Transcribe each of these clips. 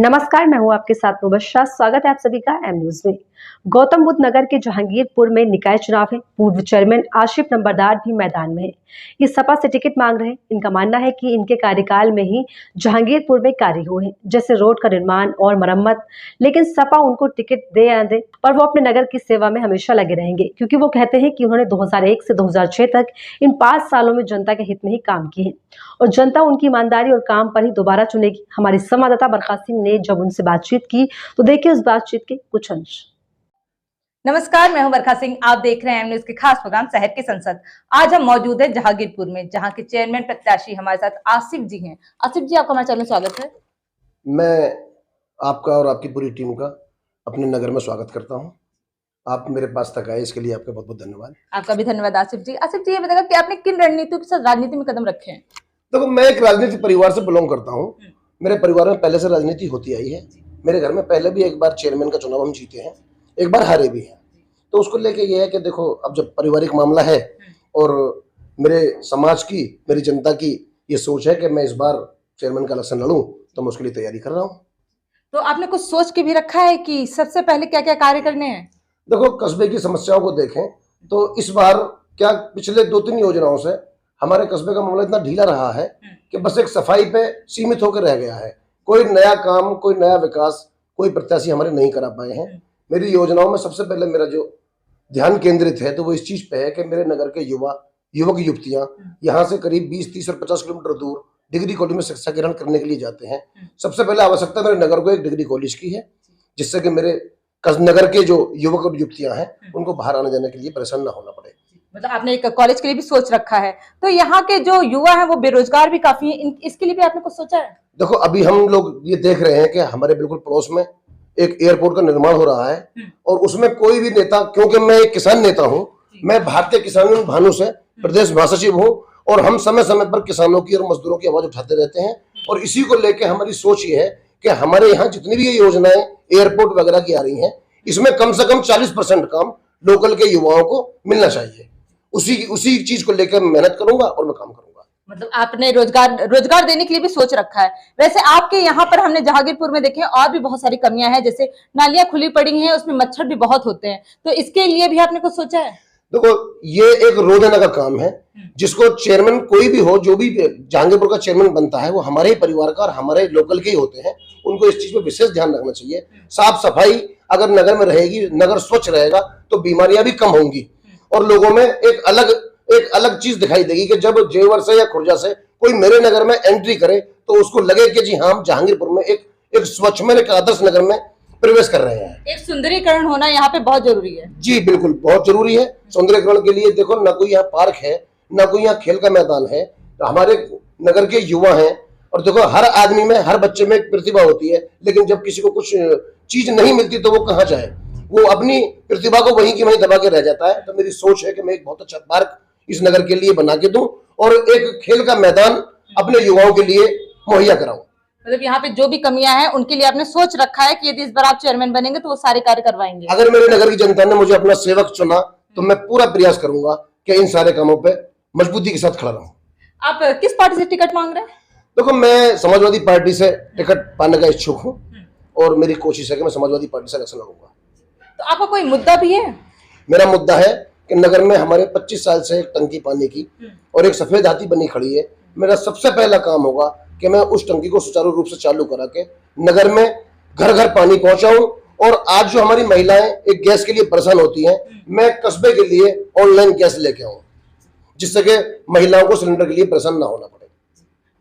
नमस्कार, मैं हूं आपके साथ मुबश्शरा। स्वागत है आप सभी का एम न्यूज में। गौतम बुद्ध नगर के जहांगीरपुर में निकाय चुनाव है। पूर्व चेयरमैन आशिफ नंबरदार भी मैदान में है। ये सपा से टिकट मांग रहे हैं। इनका मानना है कि इनके कार्यकाल में ही जहांगीरपुर में कार्य हुए हैं, जैसे रोड का निर्माण और मरम्मत। लेकिन सपा उनको टिकट दे या न दे, पर वो अपने नगर की सेवा में हमेशा लगे रहेंगे, क्योंकि वो कहते हैं कि उन्होंने 2001 से 2006 तक इन 5 सालों में जनता के हित में ही काम किए हैं और जनता उनकी ईमानदारी और काम पर ही दोबारा चुनेगी। हमारी संवाददाता बरखा सिंह ने जब उनसे बातचीत की तो देखिए उस बातचीत के कुछ अंश। नमस्कार, मैं हूं बरखा सिंह। आप देख रहे हैं एम न्यूज के खास प्रोग्राम शहर की संसद। आज हम मौजूद हैं जहांगीरपुर में, जहां के चेयरमैन प्रत्याशी हमारे साथ आसिफ जी हैं। आसिफ जी, आपका हमारे चैनल में स्वागत है। मैं आपका और आपकी पूरी टीम का अपने नगर में स्वागत करता हूं। आप मेरे पास तक आए, इसके लिए आपका बहुत बहुत धन्यवाद। आपका भी धन्यवाद आसिफ जी। आसिफ जी, ये बताइए कि आपने किन रणनीतियों के साथ राजनीति में कदम रखे हैं? देखो, मैं एक राजनीतिक परिवार से बिलोंग करता हूं। मेरे परिवार में पहले से राजनीति होती आई है। मेरे घर में पहले भी एक बार चेयरमैन का चुनाव हम जीते हैं, एक बार हारे भी हैं। तो उसको लेके ये है कि देखो, अब जब पारिवारिक मामला है और मेरे समाज की, मेरी जनता की ये सोच है कि मैं इस बार चेयरमैन का इलेक्शन लड़ूं, तो मैं उसके लिए तैयारी कर रहा हूँ। तो आपने कुछ सोच के भी रखा है कि सबसे पहले क्या क्या कार्य करने हैं? देखो, कस्बे की समस्याओं को देखें तो इस बार क्या पिछले 2-3 योजनाओं से हमारे कस्बे का मामला इतना ढीला रहा है कि बस एक सफाई पे सीमित होकर रह गया है। कोई नया काम, कोई नया विकास कोई प्रत्याशी हमारे नहीं करा पाए हैं। मेरी योजनाओं में सबसे पहले मेरा जो ध्यान केंद्रित है तो वो इस चीज पे है कि मेरे नगर के युवक युवतियां यहाँ से करीब 20, 30 और 50 किलोमीटर दूर डिग्री कॉलेज में शिक्षा ग्रहण करने के लिए जाते हैं। सबसे पहले आवश्यकता मेरे नगर को एक डिग्री कॉलेज की है, जिससे कि मेरे नगर के जो युवक और युवतियां हैं उनको बाहर आने जाने के लिए परेशान ना होना पड़े। मतलब आपने एक कॉलेज के लिए भी सोच रखा है। तो यहाँ के जो युवा हैं वो बेरोजगार भी काफी हैं, इसके लिए भी आपने कुछ सोचा है? देखो, अभी हम लोग ये देख रहे हैं कि हमारे बिल्कुल पड़ोस में एक एयरपोर्ट का निर्माण हो रहा है और उसमें कोई भी नेता, क्योंकि मैं एक किसान नेता हूं, मैं भारतीय किसान भानु से प्रदेश महासचिव हूं और हम समय समय पर किसानों की और मजदूरों की आवाज उठाते रहते हैं। और इसी को लेकर हमारी सोच ये है कि हमारे यहाँ जितनी भी ये योजनाएं एयरपोर्ट वगैरह की आ रही हैं, इसमें कम से कम 40% काम लोकल के युवाओं को मिलना चाहिए। उसी चीज को लेकर मेहनत करूंगा और मैं काम करूंगा। मतलब आपने रोजगार देने के लिए भी सोच रखा है। वैसे आपके यहाँ पर हमने जहांगीरपुर में देखे और भी बहुत सारी कमियां हैं, जैसे नालियां खुली पड़ी हैं, उसमें मच्छर भी बहुत होते हैं। तो इसके लिए भी आपने कुछ सोचा है? देखो, ये एक रोजाना का काम है, जिसको चेयरमैन कोई भी हो, जो भी जहांगीरपुर का चेयरमैन बनता है वो हमारे ही परिवार का और हमारे लोकल के ही होते हैं। उनको इस चीज पर विशेष ध्यान रखना चाहिए। साफ सफाई अगर नगर में रहेगी, नगर स्वच्छ रहेगा तो बीमारियां भी कम होंगी और लोगों में एक अलग चीज दिखाई देगी कि जब जेवर से या खुर्जा से कोई मेरे नगर में एंट्री करे तो उसको लगे कि जी हाँ, हम जहांगीरपुर में एक स्वच्छ में, एक आदर्श नगर में प्रवेश कर रहे हैं। एक सुंदरीकरण होना यहाँ पे बहुत जरूरी है। जी बिल्कुल, बहुत जरूरी है। सुंदरीकरण के लिए देखो, ना कोई यहाँ पार्क है, ना कोई यहाँ खेल का मैदान है। तो हमारे नगर के युवा हैं और देखो, हर आदमी में, हर बच्चे में एक प्रतिभा होती है, लेकिन जब किसी को कुछ चीज नहीं मिलती तो वो कहाँ जाए, वो अपनी प्रतिभा को वहीं की वहीं दबा के रह जाता है। तो मेरी सोच है कि मैं एक बहुत अच्छा पार्क इस नगर के लिए बना के दूं और एक खेल का मैदान अपने युवाओं के लिए मुहैया कराऊं। मतलब यहाँ पे जो भी कमियां हैं उनके लिए आपने सोच रखा है कि यदि इस बार आप चेयरमैन बनेंगे तो वो सारे कार्य करवाएंगे। अगर मेरे नगर की जनता ने मुझे अपना सेवक चुना तो मैं पूरा प्रयास करूंगा कि इन सारे कामों पे मजबूती के साथ खड़ा रहूं। आप किस पार्टी से टिकट मांग रहे हैं? देखो, मैं समाजवादी पार्टी से टिकट पाने का इच्छुक हूँ और मेरी कोशिश है कि मैं समाजवादी पार्टी से इलेक्शन लड़ूंगा। तो आपका कोई मुद्दा भी है? मेरा मुद्दा है कि नगर में हमारे 25 साल से एक टंकी पानी की और एक सफेद हाथी बनी खड़ी है। मेरा सबसे पहला काम होगा कि मैं उस टंकी को सुचारू रूप से चालू करा के नगर में घर घर पानी पहुंचाऊं। और आज जो हमारी महिलाएं एक गैस के लिए परेशान होती हैं, मैं कस्बे के लिए ऑनलाइन गैस लेके आऊं, जिससे कि महिलाओं को सिलेंडर के लिए परेशान ना होना पड़े।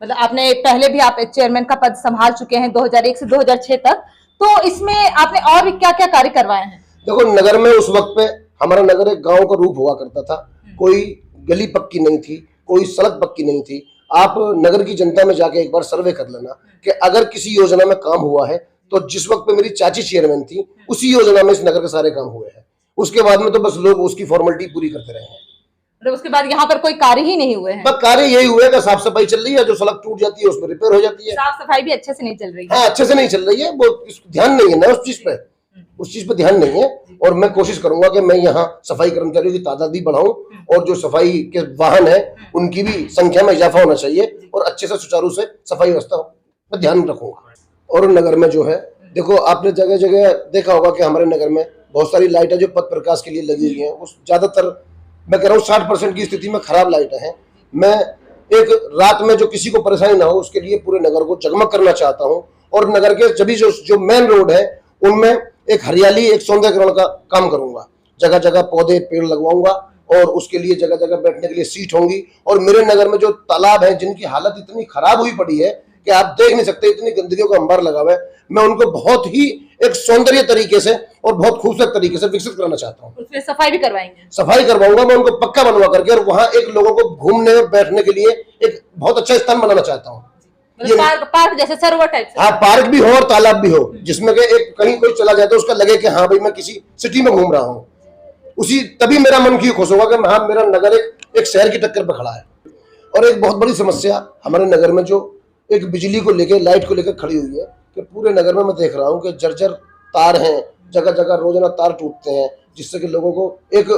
मतलब आपने पहले भी आप चेयरमैन का पद संभाल चुके हैं 2001 से 2006 तक, तो इसमें आपने और भी क्या क्या कार्य करवाए हैं? देखो, नगर में उस वक्त पे हमारा नगर एक गांव का रूप हुआ करता था। कोई गली पक्की नहीं थी, कोई सड़क पक्की नहीं थी। आप नगर की जनता में जाके एक बार सर्वे कर लेना कि अगर किसी योजना में काम हुआ है तो जिस वक्त पे मेरी चाची चेयरमैन थी उसी योजना में इस नगर के सारे काम हुए हैं। उसके बाद में तो बस लोग उसकी फॉर्मेलिटी पूरी करते रहे हैं। मतलब उसके बाद यहाँ पर कोई कार्य ही नहीं हुए हैं? बस कार्य यही हुआ है कि साफ सफाई चल रही है, जो सड़क टूट जाती है उसमें रिपेयर हो जाती है। साफ सफाई भी अच्छे से नहीं चल रही है? हाँ, अच्छे से नहीं चल रही है, वो ध्यान नहीं है ना उस चीज पे ध्यान नहीं है। और मैं कोशिश करूंगा कि मैं यहाँ सफाई कर्मचारियों की तादाद भी बढ़ाऊं और जो सफाई के वाहन है उनकी भी संख्या में इजाफा होना चाहिए और अच्छे से सुचारू से सफाई व्यवस्था पर ध्यान रखूंगा। और नगर में जो है, देखो आपने जगह जगह देखा होगा कि हमारे नगर में बहुत सारी लाइटें जो पथ प्रकाश के लिए लगी हुई हैं, उस ज्यादातर मैं कह रहा हूँ 60% की स्थिति में खराब लाइटें हैं। मैं एक रात में जो किसी को परेशानी ना हो उसके लिए पूरे नगर को जगमग करना चाहता हूँ, और नगर के सभी जो मेन रोड है उनमें एक हरियाली, एक सौंदर्यकरण का काम करूंगा। जगह जगह पौधे पेड़ लगवाऊंगा और उसके लिए जगह जगह बैठने के लिए सीट होंगी। और मेरे नगर में जो तालाब है जिनकी हालत इतनी खराब हुई पड़ी है कि आप देख नहीं सकते, इतनी गंदगियों का अंबार लगा हुआ है, मैं उनको बहुत ही एक सौंदर्य तरीके से और बहुत खूबसूरत तरीके से विकसित करना चाहता हूँ। उसमें सफाई भी करवाएंगे? सफाई करवाऊंगा मैं उनको पक्का बनवा करके, और वहां एक लोगों को घूमने बैठने के लिए एक बहुत अच्छा स्थान बनाना चाहता हूँ। पार्क जैसे सरोवर टाइप से? हाँ, पार्क भी हो और तालाब भी हो, जिसमें कि एक कहीं कोई चला जाए तो उसका लगे कि हाँ भाई मैं किसी सिटी में घूम रहा हूँ। उसी तभी मेरा मन की खुश होगा कि हाँ मेरा नगर एक शहर की टक्कर पर खड़ा है। और एक बहुत बड़ी समस्या हमारे नगर में जो एक बिजली को लेकर, लाइट को लेकर खड़ी हुई है कि पूरे नगर में मैं देख रहा हूँ कि जर्जर तार हैं, जगह जगह रोजाना तार टूटते हैं, जिससे कि लोगों को एक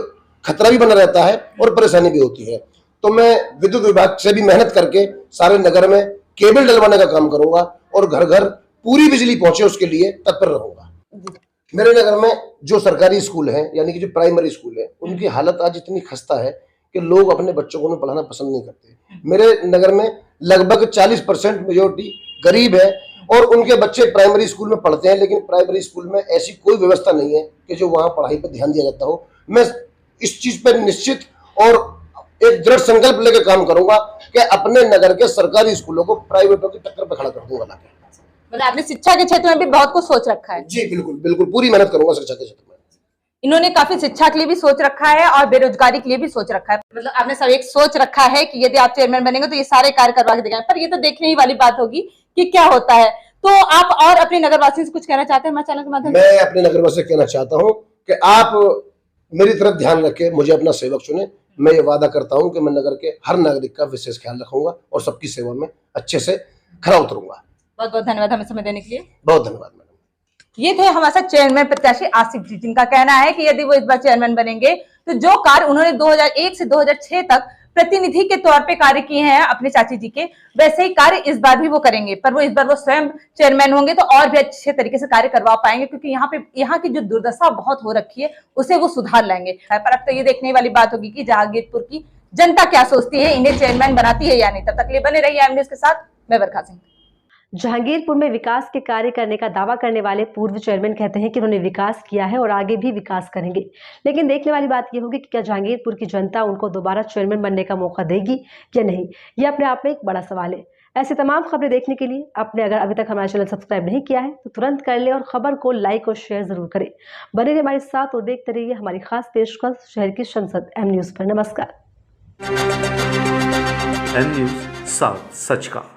खतरा भी बना रहता है और परेशानी भी होती है। तो मैं विद्युत विभाग से भी मेहनत करके सारे नगर में केबल डलवाने का काम करूंगा और घर घर पूरी बिजली पहुंचे उसके लिए तत्पर रहूंगा। मेरे नगर में जो सरकारी स्कूल हैं, यानी कि जो प्राइमरी स्कूल है, उनकी हालत आज इतनी खस्ता है कि लोग अपने बच्चों को पढ़ाना पसंद नहीं करते। मेरे नगर में लगभग 40% मेजोरिटी गरीब है और उनके बच्चे प्राइमरी स्कूल में पढ़ते हैं, लेकिन प्राइमरी स्कूल में ऐसी कोई व्यवस्था नहीं है कि जो वहां पढ़ाई पर ध्यान दिया जाता हो। मैं इस चीज पर निश्चित और एक दृढ़ संकल्प लेकर काम करूंगा कि अपने नगर के सरकारी स्कूलों को प्राइवेटों की टक्कर पर खड़ा कर दूंगा लाके। मतलब आपने शिक्षा के क्षेत्र में भी बहुत कुछ सोच रखा है? जी बिल्कुल बिल्कुल, पूरी मेहनत करूंगा शिक्षा के क्षेत्र में। इन्होंने काफी शिक्षा के लिए भी सोच रखा है और बेरोजगारी के लिए भी सोच रखा है। मतलब आपने सब एक सोच रखा है कि यदि आप चेयरमैन बनेंगे तो ये सारे कार्य करवा के देंगे, पर ये तो देखने ही वाली बात होगी कि क्या होता है। तो आप और अपने नगरवासियों से कुछ कहना चाहते हैं हमारे चैनल के माध्यम से? मैं अपने नगरवासियों से कहना चाहता हूं कि आप मेरी तरफ ध्यान रख के मुझे अपना सेवक चुने। मैं ये वादा करता हूं कि मैं नगर के हर नागरिक का विशेष ख्याल रखूंगा और सबकी सेवा में अच्छे से खरा उतरूंगा। बहुत बहुत धन्यवाद हमें समय देने के लिए। बहुत धन्यवाद मैडम। ये थे हमारे साथ चेयरमैन प्रत्याशी आसिफ जी, जिनका कहना है कि यदि वो इस बार चेयरमैन बनेंगे तो जो कार्य उन्होंने 2001 से 2006 तक प्रतिनिधि के तौर पे कार्य किए हैं अपने चाची जी के, वैसे ही कार्य इस बार भी वो करेंगे। पर वो इस बार वो स्वयं चेयरमैन होंगे तो और भी अच्छे तरीके से कार्य करवा पाएंगे, क्योंकि यहाँ की जो दुर्दशा बहुत हो रखी है उसे वो सुधार लाएंगे। पर अब तो ये देखने वाली बात होगी कि जहांगीरपुर की जनता क्या सोचती है, इन्हें चेयरमैन बनाती है या नहीं। तब तक के लिए बने रहिए एम न्यूज़ के साथ, मैं बरखा सिंह। जहांगीरपुर में विकास के कार्य करने का दावा करने वाले पूर्व चेयरमैन कहते हैं कि उन्होंने विकास किया है और आगे भी विकास करेंगे, लेकिन देखने वाली बात यह होगी कि क्या जहांगीरपुर की जनता उनको दोबारा चेयरमैन बनने का मौका देगी या नहीं। यह अपने आप में एक बड़ा सवाल है। ऐसी तमाम खबरें देखने के लिए आपने अगर अभी तक हमारा चैनल सब्सक्राइब नहीं किया है तो तुरंत कर ले और खबर को लाइक और शेयर जरूर करें। बने रहिए हमारे साथ और देखते रहिए हमारी खास पेशकश शहर की संसद एम न्यूज़ पर। नमस्कार। एम न्यूज़ साथ सच का।